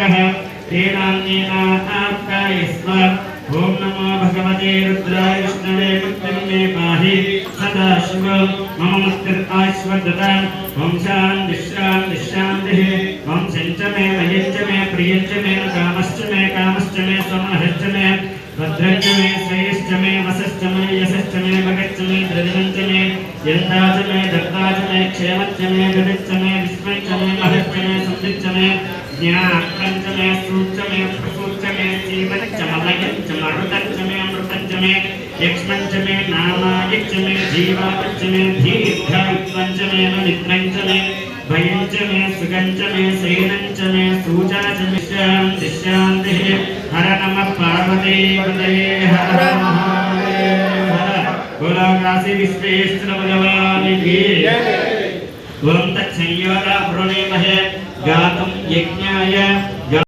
सर्वः तेनान्येनाप्यायस्व ओम नमो भगवते रुद्राय विष्णवे मुक्तिं मे पाहि सदा शिव मम मस्तिर्आश्वदतां ओम शान्ति शान्ति शान्तिः ओम सञ्च मे मयञ्च मे प्रियञ्च मे कामश्च मे समहश्च मे भद्रञ्च मे श्रेयश्च मे वसश्च मे यशश्च मे भगच्च मे द्रविणञ्च मे यन्दाच मे दत्ताच मे क्षेमच्च मे गतिच्च मे विस्मयच्च मे महच्च मे संविच्च मे ज्ञानञ्च मे सूच्च मे प्रसूच्च मे जीवच्च मलयच्च मरुतच्च मे अमृतच्च मे यक्ष्मञ्च मे नामायच्च मे जीवाच्च मे दीर्घायुत्वञ्च मे मित्रञ्च मे भयञ्च मे सुगञ्च मे सेनञ्च मे सूचाच मे शान्ति शान्तिः हर नमः पार्वती पतये हर महादेव हर बोलो काशी विश्वेश्वर भगवान की ओम तत्संयोगा प्रणेमहे गातुं यज्ञाय